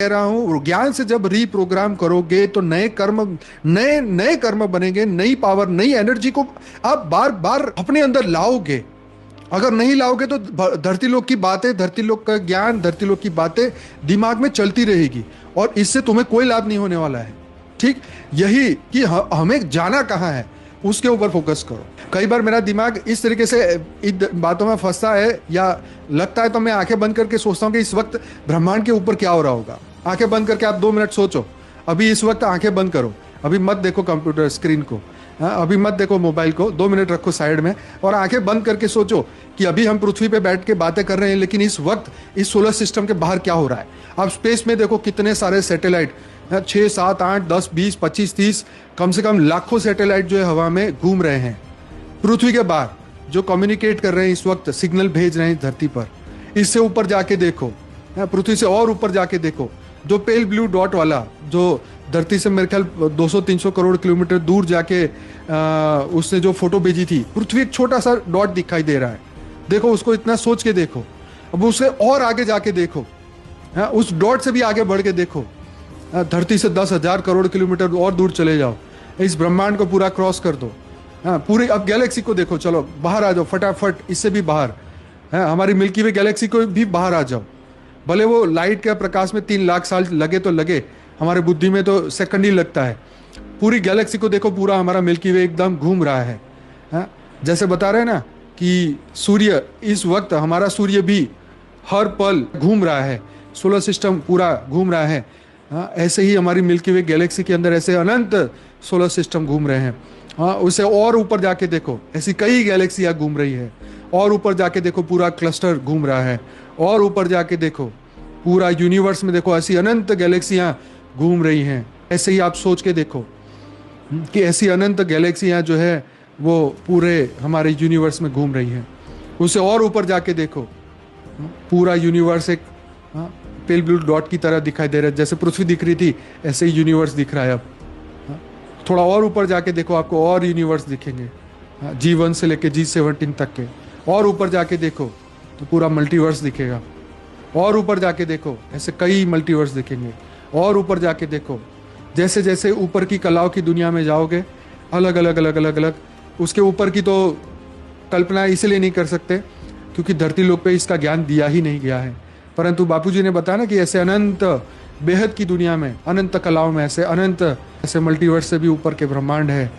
कह रहा हूं, ज्ञान से जब रीप्रोग्राम करोगे तो नए कर्म, नए नए कर्म बनेंगे, नई पावर, नई एनर्जी को आप बार बार अपने अंदर लाओगे। अगर नहीं लाओगे तो धरती लोक की बातें, धरती लोक का ज्ञान, धरती लोक की बातें दिमाग में चलती रहेगी और इससे तुम्हें कोई लाभ नहीं होने वाला है। ठीक यही कि हमें जाना कहाँ है, उसके ऊपर फोकस करो। कई बार मेरा दिमाग इस तरीके से इन बातों में फंसता है या लगता है तो मैं आंखें बंद करके सोचता हूँ कि इस वक्त ब्रह्मांड के ऊपर क्या हो रहा होगा। आंखें बंद करके आप 2 मिनट सोचो। अभी इस वक्त आंखें बंद करो, अभी मत देखो कंप्यूटर स्क्रीन को, हाँ, अभी मत देखो मोबाइल को, 2 मिनट रखो साइड में और आंखें बंद करके सोचो कि अभी हम पृथ्वी पे बैठ के बातें कर रहे हैं, लेकिन इस वक्त इस सोलर सिस्टम के बाहर क्या हो रहा है। आप स्पेस में देखो कितने सारे सैटेलाइट, 6 7 8 10 20 25 30 कम से कम लाखों सैटेलाइट जो है हवा में घूम रहे हैं पृथ्वी के बाहर, जो कम्युनिकेट कर रहे हैं, इस वक्त सिग्नल भेज रहे हैं धरती पर। इससे ऊपर जाके देखो, पृथ्वी से और ऊपर जाके देखो, जो पेल ब्लू डॉट वाला, जो धरती से मेरे ख्याल 200-300 करोड़ किलोमीटर दूर जाके उसने जो फोटो भेजी थी, पृथ्वी एक छोटा सा डॉट दिखाई दे रहा है। देखो उसको, इतना सोच के देखो। अब उससे और आगे जाके देखो, उस डॉट से भी आगे बढ़ के देखो, धरती से 10,000 करोड़ किलोमीटर और दूर चले जाओ, इस ब्रह्मांड को पूरा क्रॉस कर दो। पूरी अब गैलेक्सी को देखो, चलो बाहर आ जाओ फटाफट, इससे भी बाहर, हमारी मिल्की वे गैलेक्सी को भी बाहर आ जाओ। भले वो लाइट के प्रकाश में 3 लाख साल लगे तो लगे, हमारे बुद्धि में तो सेकंड ही लगता है। पूरी गैलेक्सी को देखो, पूरा हमारा मिल्की वे एकदम घूम रहा है। जैसे बता रहे हैं ना कि सूर्य, इस वक्त हमारा सूर्य भी हर पल घूम रहा है, सोलर सिस्टम पूरा घूम रहा है। ऐसे ही हमारी मिल्की वे गैलेक्सी के अंदर ऐसे अनंत सोलर सिस्टम घूम रहे हैं। उसे और ऊपर जाके देखो, ऐसी कई गैलेक्सियां घूम रही है। और ऊपर जाके देखो, पूरा क्लस्टर घूम रहा है। और ऊपर जाके देखो, पूरा यूनिवर्स में देखो, ऐसी अनंत गैलेक्सियां घूम रही हैं। ऐसे ही आप सोच के देखो कि ऐसी अनंत गैलेक्सियां जो है वो पूरे हमारे यूनिवर्स में घूम रही हैं। उसे और ऊपर जाके देखो, पूरा यूनिवर्स एक पेल ब्लू डॉट की तरह दिखाई दे रहा है। जैसे पृथ्वी दिख रही थी, ऐसे ही यूनिवर्स दिख रहा है अब। थोड़ा और ऊपर जाके देखो, आपको और यूनिवर्स दिखेंगे, G1 से लेके G17 तक के। और ऊपर जाके देखो तो पूरा मल्टीवर्स दिखेगा। और ऊपर जाके देखो, ऐसे कई मल्टीवर्स दिखेंगे। और ऊपर जाके देखो, जैसे जैसे ऊपर की कलाओं की दुनिया में जाओगे, अलग अलग अलग अलग अलग, उसके ऊपर की तो कल्पना इसलिए नहीं कर सकते क्योंकि धरती लोक पे इसका ज्ञान दिया ही नहीं गया है। परंतु बापूजी ने बताया ना कि ऐसे अनंत बेहद की दुनिया में, अनंत कलाओं में, ऐसे अनंत, ऐसे मल्टीवर्स से भी ऊपर के ब्रह्मांड है।